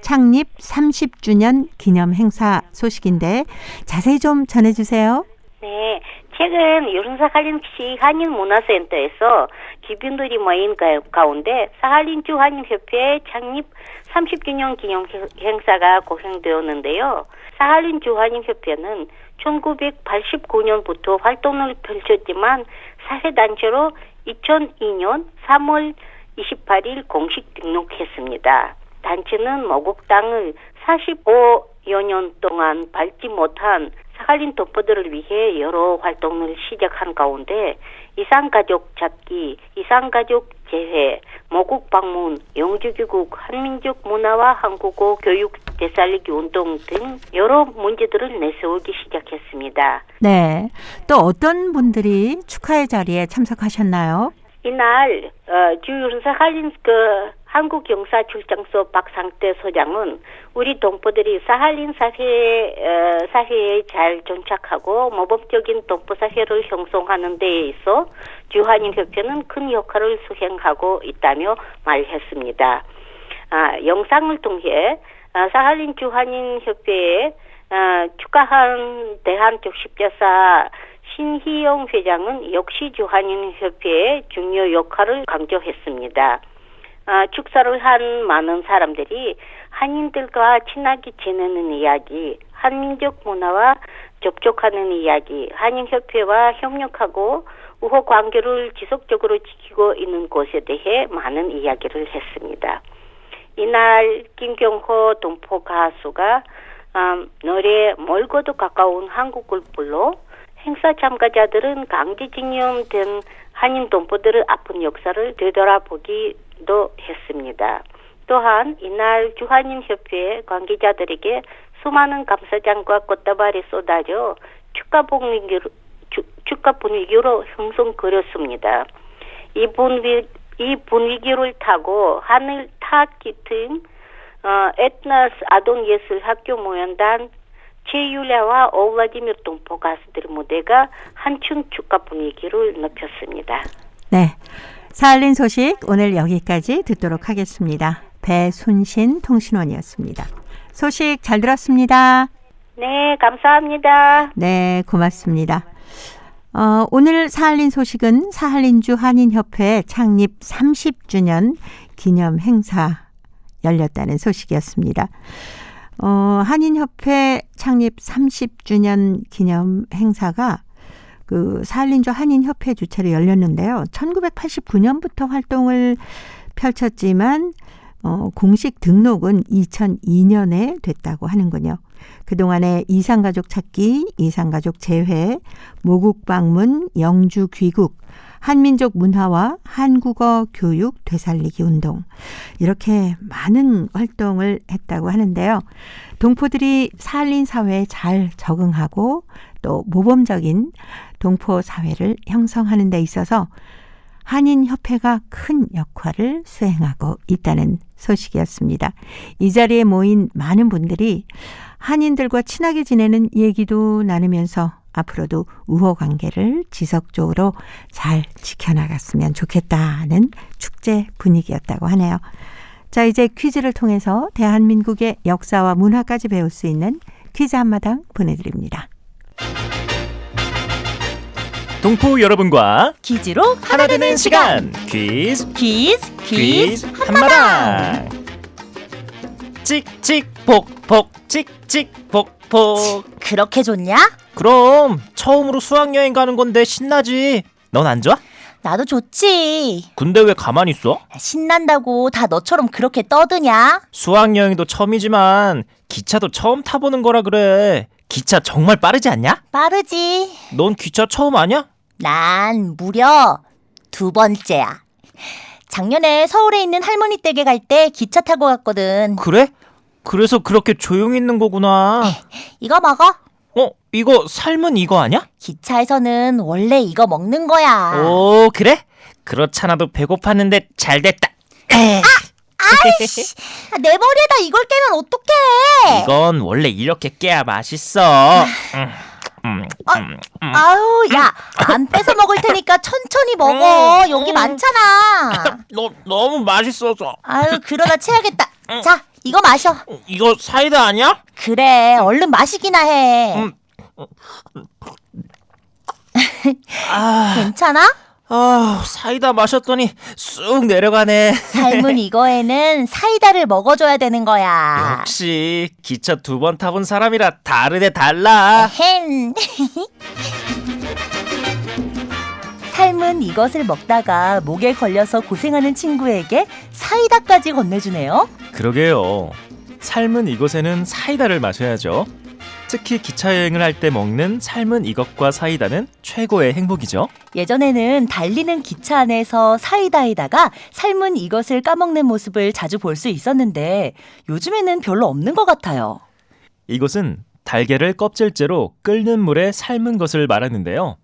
창립 30주년 기념 행사 소식인데 자세히 좀 전해주세요. 네, 최근 유른사할린시 한인문화센터에서 기빈들이 모인 가운데 사할린주 한인협회 창립 30주년 기념 행사가 거행되었는데요. 사할린주 한인협회는 1989년부터 활동을 펼쳤지만 사회단체로 2002년 3월 28일 공식 등록했습니다. 단체는 모국 땅을 45여 년 동안 밟지 못한 사할린 동포들을 위해 여러 활동을 시작한 가운데 이산가족 찾기, 이산가족 재회, 모국 방문, 영주귀국, 한민족 문화와 한국어 교육 되살리기 운동 등 여러 문제들을 내세우기 시작했습니다. 네. 또 어떤 분들이 축하의 자리에 참석하셨나요? 이날 사할린 한국영사출장소 박상태 소장은 우리 동포들이 사할린 사회에 잘 정착하고 모범적인 동포 사회를 형성하는 데에 있어 주한인협회는 큰 역할을 수행하고 있다며 말했습니다. 영상을 통해 사할린 주한인협회에 축하한 대한족십자사 신희영 회장은 역시 주한인협회의 중요 역할을 강조했습니다. 축사를 한 많은 사람들이 한인들과 친하게 지내는 이야기, 한민족 문화와 접촉하는 이야기, 한인협회와 협력하고 우호 관계를 지속적으로 지키고 있는 것에 대해 많은 이야기를 했습니다. 이날 김경호 동포 가수가 노래 멀고도 가까운 한국을 불러 행사 참가자들은 강제징용된 한인 동포들의 아픈 역사를 되돌아보기도 했습니다. 또한 이날 주한인협회 관계자들에게 수많은 감사장과 꽃다발이 쏟아져 축하 분위기로 형성그렸습니다. 이 분위기를 타고 하늘 타기 등 에트나스 아동예술학교 모연단 최율야와 오블라디미르 동포 가수들의 무대가 한층 축하 분위기를 높였습니다. 네. 사할린 소식 오늘 여기까지 듣도록 하겠습니다. 배순신 통신원이었습니다. 소식 잘 들었습니다. 네, 감사합니다. 네, 고맙습니다. 오늘 사할린 소식은 사할린주 한인협회 창립 30주년 기념 행사 열렸다는 소식이었습니다. 한인협회 창립 30주년 기념 행사가 그 사할린주 한인협회 주최로 열렸는데요. 1989년부터 활동을 펼쳤지만 공식 등록은 2002년에 됐다고 하는군요. 그동안에 이산가족 찾기, 이산가족 재회, 모국 방문, 영주 귀국, 한민족 문화와 한국어 교육 되살리기 운동 이렇게 많은 활동을 했다고 하는데요. 동포들이 사할린 사회에 잘 적응하고 또 모범적인 동포 사회를 형성하는 데 있어서 한인협회가 큰 역할을 수행하고 있다는 소식이었습니다. 이 자리에 모인 많은 분들이 한인들과 친하게 지내는 얘기도 나누면서 앞으로도 우호 관계를 지속적으로 잘 지켜나갔으면 좋겠다는 축제 분위기였다고 하네요. 자, 이제 퀴즈를 통해서 대한민국의 역사와 문화까지 배울 수 있는 퀴즈 한마당 보내드립니다. 동포 여러분과 퀴즈로 하나 되는 시간 퀴즈 한마당 찍찍폭폭 찍찍폭폭. 그렇게 좋냐? 그럼 처음으로 수학여행 가는 건데 신나지. 넌 안 좋아? 나도 좋지. 근데 왜 가만히 있어? 신난다고 다 너처럼 그렇게 떠드냐? 수학여행도 처음이지만 기차도 처음 타보는 거라 그래. 기차 정말 빠르지 않냐? 빠르지. 넌 기차 처음 아냐? 난 무려 2번째야. 작년에 서울에 있는 할머니 댁에 갈 때 기차 타고 갔거든. 그래? 그래서 그렇게 조용히 있는 거구나. 이거 먹어. 이거 삶은 이거 아냐? 기차에서는 원래 이거 먹는 거야. 오, 그래? 그렇잖아도 배고팠는데 잘 됐다. 아이씨, 내 머리에다 이걸 깨면 어떡해. 이건 원래 이렇게 깨야 맛있어. 아유, 야, 안 뺏어 먹을 테니까 천천히 먹어. 여기 많잖아. 너무 맛있어서. 아유, 그러다 체하겠다. 자, 이거 마셔. 이거 사이다 아니야? 그래, 얼른 마시기나 해. 괜찮아? 사이다 마셨더니 쑥 내려가네. 삶은 이거에는 사이다를 먹어줘야 되는 거야. 역시 기차 2번 타본 사람이라 다르대 달라. 헨. 삶은 이것을 먹다가 목에 걸려서 고생하는 친구에게 사이다까지 건네주네요. 그러게요. 삶은 이곳에는 사이다를 마셔야죠. 특히 기차 여행을 할 때 먹는 삶은 이것과 사이다는 최고의 행복이죠. 예전에는 달리는 기차 안에서 사이다에다가 삶은 이것을 까먹는 모습을 자주 볼 수 있었는데 요즘에는 별로 없는 것 같아요. 이것은 달걀을 껍질째로 끓는 물에 삶은 것을 말하는데요.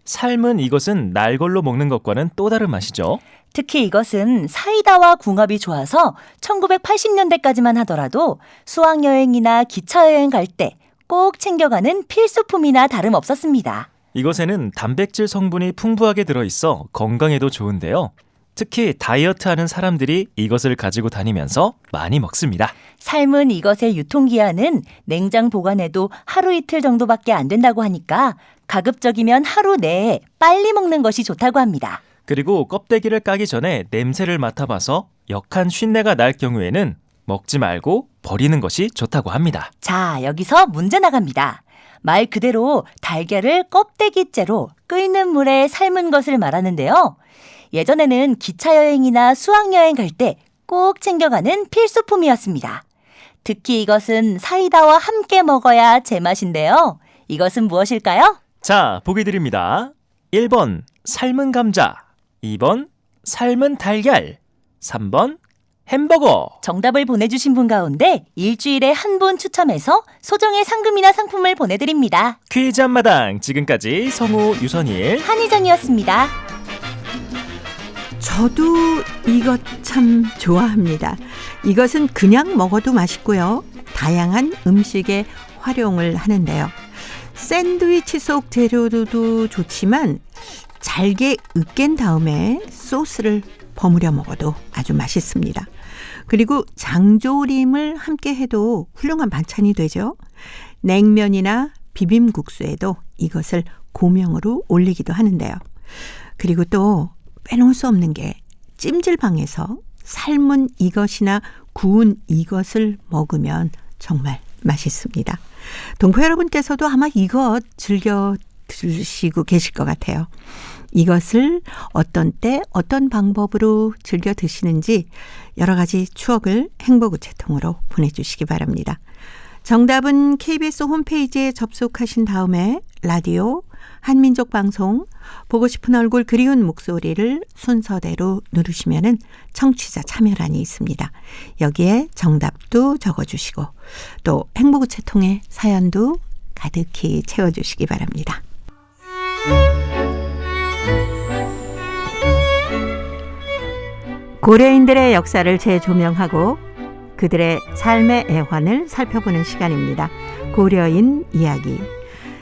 삶은 이것은 날걸로 먹는 것과는 또 다른 맛이죠. 특히 이것은 사이다와 궁합이 좋아서 1980년대까지만 하더라도 수학여행이나 기차여행 갈 때 꼭 챙겨가는 필수품이나 다름없었습니다. 이것에는 단백질 성분이 풍부하게 들어있어 건강에도 좋은데요. 특히 다이어트하는 사람들이 이것을 가지고 다니면서 많이 먹습니다. 삶은 이것의 유통기한은 냉장 보관해도 하루 이틀 정도밖에 안 된다고 하니까 가급적이면 하루 내에 빨리 먹는 것이 좋다고 합니다. 그리고 껍데기를 까기 전에 냄새를 맡아봐서 역한 쉰내가 날 경우에는 먹지 말고 버리는 것이 좋다고 합니다. 자, 여기서 문제 나갑니다. 말 그대로 달걀을 껍데기째로 끓는 물에 삶은 것을 말하는데요. 예전에는 기차 여행이나 수학 여행 갈 때 꼭 챙겨가는 필수품이었습니다. 특히 이것은 사이다와 함께 먹어야 제맛인데요. 이것은 무엇일까요? 자, 보기 드립니다. 1번 삶은 감자, 2번 삶은 달걀, 3번 햄버거. 정답을 보내주신 분 가운데 일주일에 한 분 추첨해서 소정의 상금이나 상품을 보내드립니다. 퀴즈 한마당, 지금까지 성우 유선일, 한희정이었습니다. 저도 이것 참 좋아합니다. 이것은 그냥 먹어도 맛있고요. 다양한 음식에 활용을 하는데요. 샌드위치 속 재료도 좋지만 잘게 으깬 다음에 소스를 버무려 먹어도 아주 맛있습니다. 그리고 장조림을 함께 해도 훌륭한 반찬이 되죠. 냉면이나 비빔국수에도 이것을 고명으로 올리기도 하는데요. 그리고 또 빼놓을 수 없는 게 찜질방에서 삶은 이것이나 구운 이것을 먹으면 정말 맛있습니다. 동포 여러분께서도 아마 이것 즐겨 드시고 계실 것 같아요. 이것을 어떤 때 어떤 방법으로 즐겨 드시는지 여러 가지 추억을 행복우체통으로 보내주시기 바랍니다. 정답은 KBS 홈페이지에 접속하신 다음에 라디오, 한민족 방송, 보고 싶은 얼굴 그리운 목소리를 순서대로 누르시면은 청취자 참여란이 있습니다. 여기에 정답도 적어주시고 또 행복우체통의 사연도 가득히 채워주시기 바랍니다. 고려인들의 역사를 재조명하고 그들의 삶의 애환을 살펴보는 시간입니다. 고려인 이야기.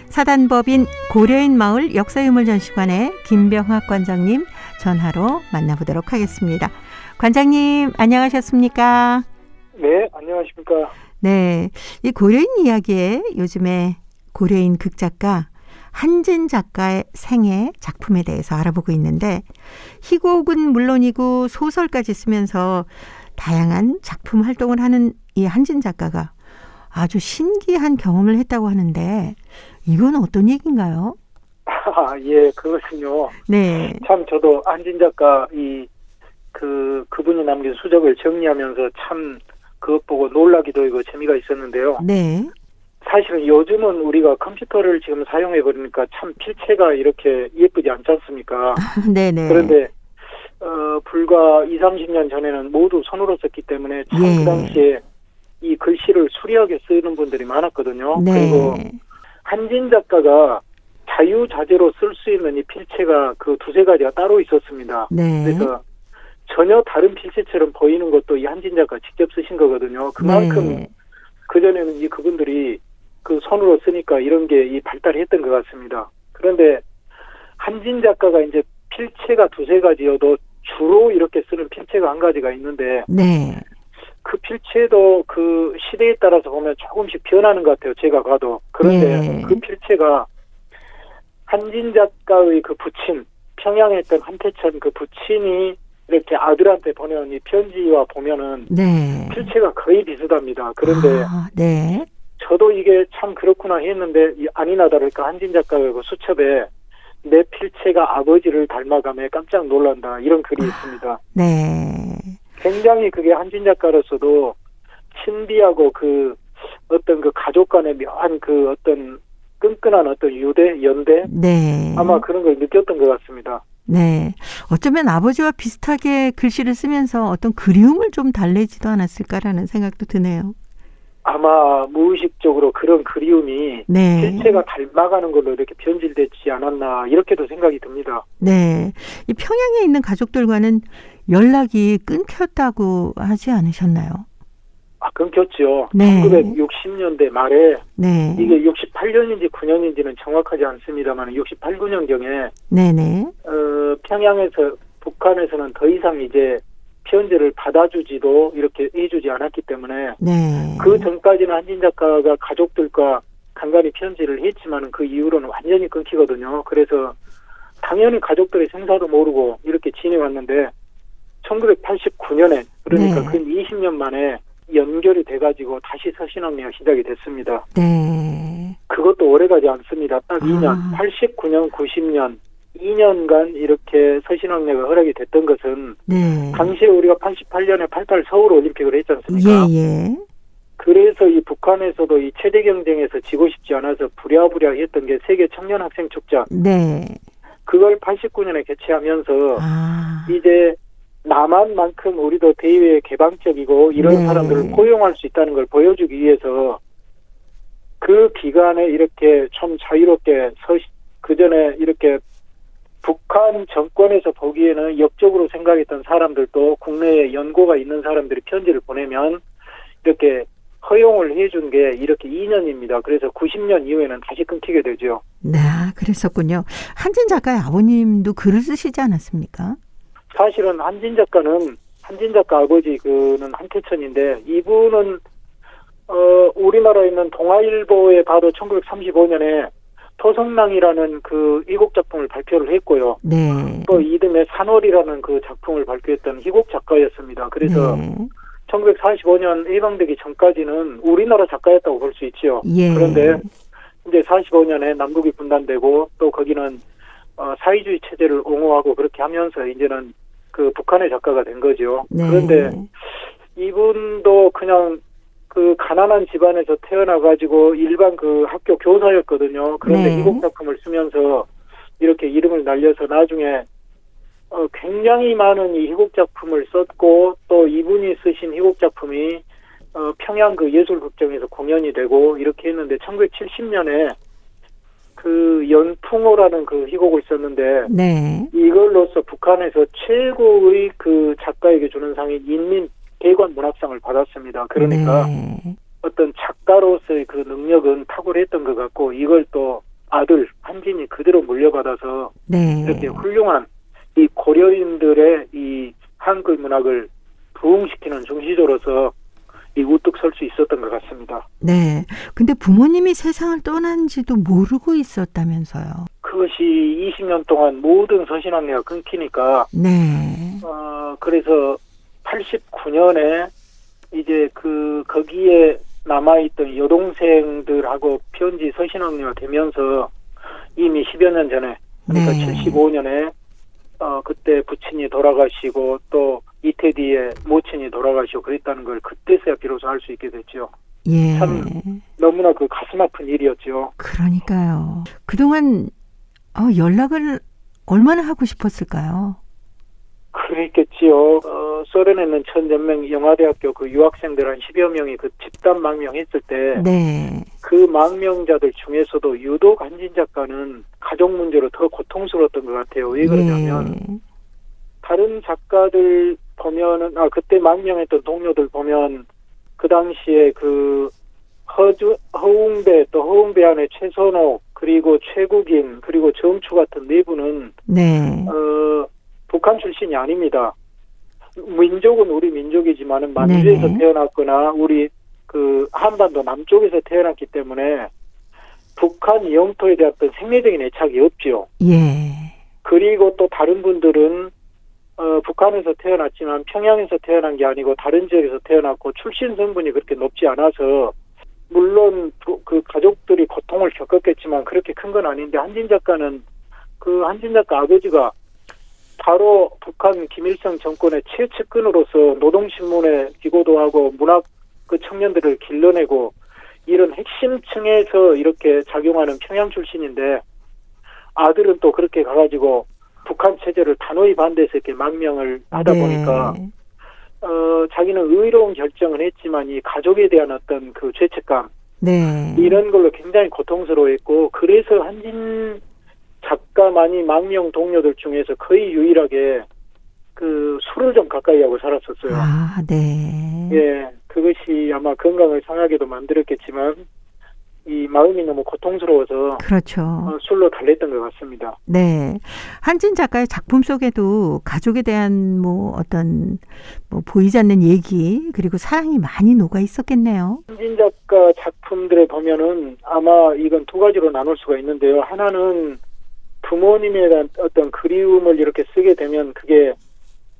사단법인 고려인 마을 역사유물전시관의 김병학 관장님 전화로 만나보도록 하겠습니다. 관장님 안녕하셨습니까? 네, 안녕하십니까? 네, 이 고려인 이야기에 요즘에 고려인 극작가 한진 작가의 생애 작품에 대해서 알아보고 있는데 희곡은 물론이고 소설까지 쓰면서 다양한 작품 활동을 하는 이 한진 작가가 아주 신기한 경험을 했다고 하는데 이건 어떤 얘기인가요? 예, 그것은요. 네. 참 저도 한진 작가 그분이 남긴 수적을 정리하면서 참 그것 보고 놀라기도 하고 재미가 있었는데요. 네. 사실은 요즘은 우리가 컴퓨터를 지금 사용해 버리니까 참 필체가 이렇게 예쁘지 않지 않습니까? 네네. 그런데 불과 20, 30년 전에는 모두 손으로 썼기 때문에 참 예. 그 당시에 이 글씨를 수려하게 쓰는 분들이 많았거든요. 네. 그리고 한진 작가가 자유자재로 쓸 수 있는 이 필체가 그 두세 가지가 따로 있었습니다. 네. 그래서 전혀 다른 필체처럼 보이는 것도 이 한진 작가 직접 쓰신 거거든요. 그만큼 네. 그전에는 이 그분들이 그 손으로 쓰니까 이런 게 이 발달이 했던 것 같습니다. 그런데 한진 작가가 이제 필체가 두세 가지여도 주로 이렇게 쓰는 필체가 한 가지가 있는데 네. 그 필체도 그 시대에 따라서 보면 조금씩 변하는 것 같아요. 제가 봐도. 그런데 네. 그 필체가 한진 작가의 그 부친, 평양에 있던 한태천 그 부친이 이렇게 아들한테 보내온 이 편지와 보면은 네. 필체가 거의 비슷합니다. 그런데 네. 저도 이게 참 그렇구나 했는데 아니나 다를까 한진 작가의 그 수첩에 내 필체가 아버지를 닮아가며 깜짝 놀란다 이런 글이 있습니다. 네. 굉장히 그게 한진 작가로서도 신비하고 그 어떤 그 가족 간의 묘한 그 어떤 끈끈한 어떤 연대 네. 아마 그런 걸 느꼈던 것 같습니다. 네. 어쩌면 아버지와 비슷하게 글씨를 쓰면서 어떤 그리움을 좀 달래지도 않았을까라는 생각도 드네요. 아마 무의식적으로 그런 그리움이 네. 실체가 닮아가는 걸로 이렇게 변질되지 않았나 이렇게도 생각이 듭니다. 네. 이 평양에 있는 가족들과는 연락이 끊겼다고 하지 않으셨나요? 끊겼죠. 네. 1960년대 말에 네. 이게 68년인지 9년인지는 정확하지 않습니다만 68, 9년경에 네네. 평양에서 북한에서는 더 이상 이제 편지를 받아주지도 이렇게 해주지 않았기 때문에 네. 그 전까지는 한진 작가가 가족들과 간간히 편지를 했지만 그 이후로는 완전히 끊기거든요. 그래서 당연히 가족들의 생사도 모르고 이렇게 지내왔는데 1989년에 그러니까 네. 근 20년 만에 연결이 돼가지고 다시 서신왕래가 시작이 됐습니다. 네. 그것도 오래가지 않습니다. 딱 2년, 아. 89년, 90년 2년간 이렇게 서신왕래가 허락이 됐던 것은 네. 당시에 우리가 88년에 88 서울 올림픽을 했지 않습니까? 예. 그래서 이 북한에서도 이 체대 경쟁에서 지고 싶지 않아서 부랴부랴 했던 게 세계 청년 학생 축제. 네. 그걸 89년에 개최하면서 아. 이제 남한만큼 우리도 대외에 개방적이고 이런 네. 사람들을 포용할 수 있다는 걸 보여주기 위해서 그 기간에 이렇게 좀 자유롭게 그 전에 이렇게 북한 정권에서 보기에는 역적으로 생각했던 사람들도 국내에 연고가 있는 사람들이 편지를 보내면 이렇게 허용을 해준 게 이렇게 2년입니다. 그래서 90년 이후에는 다시 끊기게 되죠. 네, 그랬었군요. 한진 작가의 아버님도 글을 쓰시지 않았습니까? 사실은 한진 작가 아버지 그는 한태천인데 이분은 우리나라에 있는 동아일보에 봐도 1935년에 토성랑이라는 그 희곡 작품을 발표를 했고요. 네. 또 이듬해 산월이라는 그 작품을 발표했던 희곡 작가였습니다. 그래서 네. 1945년 해방되기 전까지는 우리나라 작가였다고 볼 수 있죠. 예. 그런데 이제 45년에 남북이 분단되고 또 거기는 사회주의 체제를 옹호하고 그렇게 하면서 이제는 그 북한의 작가가 된 거죠. 네. 그런데 이분도 그냥 그 가난한 집안에서 태어나가지고 일반 그 학교 교사였거든요. 그런데 네. 희곡 작품을 쓰면서 이렇게 이름을 날려서 나중에 굉장히 많은 이 희곡 작품을 썼고 또 이분이 쓰신 희곡 작품이 평양 그 예술극장에서 공연이 되고 이렇게 했는데 1970년에 그 연풍호라는 그 희곡을 썼는데 네. 이걸로써 북한에서 최고의 그 작가에게 주는 상인 인민 대관 문학상을 받았습니다. 그러니까 네. 어떤 작가로서의 그 능력은 탁월했던 것 같고 이걸 또 아들 한진이 그대로 물려받아서 네. 이렇게 훌륭한 이 고려인들의 이 한글 문학을 부흥시키는 중시조로서 이 우뚝 설 수 있었던 것 같습니다. 네. 근데 부모님이 세상을 떠난지도 모르고 있었다면서요. 그것이 20년 동안 모든 서신왕래가 끊기니까 네. 그래서 89년에 이제 거기에 남아있던 여동생들하고 편지 서신왕래가 되면서 이미 10여 년 전에 그러니까 네. 75년에 그때 부친이 돌아가시고 또 이태 뒤에 모친이 돌아가시고 그랬다는 걸 그때서야 비로소 알 수 있게 됐죠. 예. 참 너무나 그 가슴 아픈 일이었죠. 그러니까요. 그동안 연락을 얼마나 하고 싶었을까요? 그랬겠지요. 소련에는 1,000명 영화대학교 그 유학생들 한 10여 명이 그 집단 망명했을 때 네. 그 망명자들 중에서도 유독 한진 작가는 가족 문제로 더 고통스러웠던 것 같아요. 왜 그러냐면 예. 다른 작가들 보면은 그때 망명했던 동료들 보면 그 당시에 그 허웅배 또 허웅배 안에 최선옥 그리고 최국인 그리고 정추 같은 네 분은 네. 북한 출신이 아닙니다. 민족은 우리 민족이지만은 만주에서 네네. 태어났거나 우리 그 한반도 남쪽에서 태어났기 때문에 북한 영토에 대한 어떤 생리적인 애착이 없죠. 예. 그리고 또 다른 분들은 북한에서 태어났지만 평양에서 태어난 게 아니고 다른 지역에서 태어났고 출신 성분이 그렇게 높지 않아서 물론 그 가족들이 고통을 겪었겠지만 그렇게 큰 건 아닌데 한진 작가는 그 한진 작가 아버지가 바로 북한 김일성 정권의 최측근으로서 노동신문에 기고도 하고 문학 그 청년들을 길러내고 이런 핵심층에서 이렇게 작용하는 평양 출신인데 아들은 또 그렇게 가가지고 북한 체제를 단호히 반대해서 이렇게 망명을 하다 네. 보니까 자기는 의로운 결정을 했지만 이 가족에 대한 어떤 그 죄책감 네. 이런 걸로 굉장히 고통스러워했고 그래서 한진 작가만이 망명 동료들 중에서 거의 유일하게 그 술을 좀 가까이 하고 살았었어요. 아, 네. 예, 그것이 아마 건강을 상하게도 만들었겠지만 이 마음이 너무 고통스러워서 그렇죠. 술로 달랬던 것 같습니다. 네. 한진 작가의 작품 속에도 가족에 대한 뭐 어떤 뭐 보이지 않는 얘기 그리고 사랑이 많이 녹아 있었겠네요. 한진 작가 작품들에 보면은 아마 이건 두 가지로 나눌 수가 있는데요. 하나는 부모님에 대한 어떤 그리움을 이렇게 쓰게 되면 그게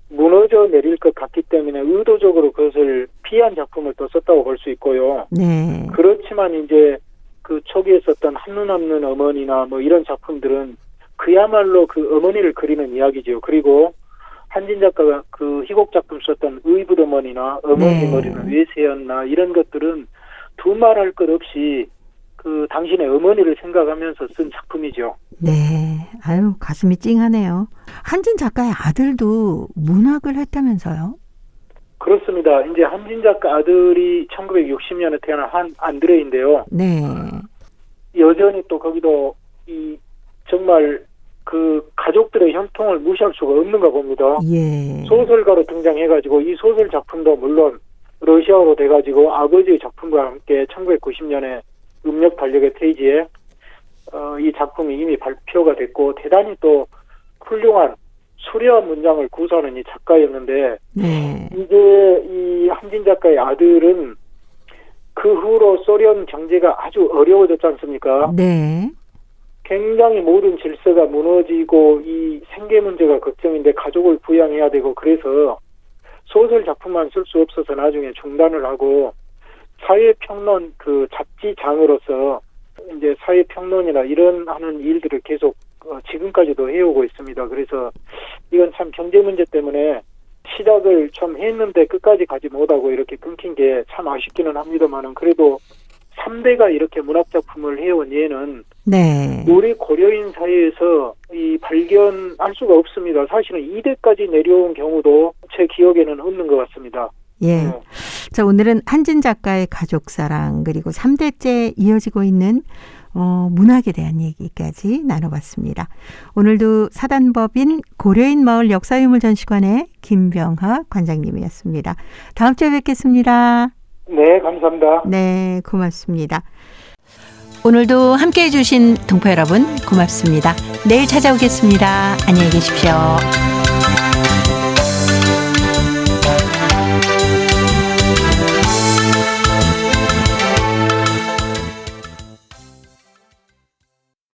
무너져 내릴 것 같기 때문에 의도적으로 그것을 피한 작품을 또 썼다고 볼 수 있고요. 네. 그렇지만 이제 그 초기에 썼던 한눈 없는 어머니나 뭐 이런 작품들은 그야말로 그 어머니를 그리는 이야기죠. 그리고 한진 작가가 그 희곡 작품 썼던 의붓어머니나 어머니 네. 머리는 왜 새였나 이런 것들은 두말할 것 없이 그 당신의 어머니를 생각하면서 쓴 작품이죠. 네. 아유, 가슴이 찡하네요. 한진 작가의 아들도 문학을 했다면서요? 그렇습니다. 이제 한진 작가 아들이 1960년에 태어난 한 안드레인데요. 네. 여전히 또 거기도 이 정말 그 가족들의 혈통을 무시할 수가 없는가 봅니다. 예. 소설가로 등장해가지고 이 소설 작품도 물론 러시아어로 돼가지고 아버지의 작품과 함께 1990년에 음력 달력의 페이지에 이 작품이 이미 발표가 됐고 대단히 또 훌륭한 수려한 문장을 구사하는 이 작가였는데 네. 이제 이 한진 작가의 아들은 그 후로 소련 경제가 아주 어려워졌지 않습니까? 네. 굉장히 모든 질서가 무너지고 이 생계 문제가 걱정인데 가족을 부양해야 되고 그래서 소설 작품만 쓸 수 없어서 나중에 중단을 하고 사회평론 그 잡지장으로서 이제 사회평론이나 이런 하는 일들을 계속 지금까지도 해오고 있습니다. 그래서 이건 참 경제 문제 때문에 시작을 좀 했는데 끝까지 가지 못하고 이렇게 끊긴 게 참 아쉽기는 합니다만은 그래도 3대가 이렇게 문학작품을 해온 예는 네. 우리 고려인 사회에서 이 발견할 수가 없습니다. 사실은 2대까지 내려온 경우도 제 기억에는 없는 것 같습니다. 예. 네. 자, 오늘은 한진 작가의 가족사랑 그리고 3대째 이어지고 있는 문학에 대한 얘기까지 나눠봤습니다. 오늘도 사단법인 고려인 마을 역사유물전시관의 김병하 관장님이었습니다. 다음 주에 뵙겠습니다. 네, 감사합니다. 네, 고맙습니다. 오늘도 함께해 주신 동포 여러분 고맙습니다. 내일 찾아오겠습니다. 안녕히 계십시오.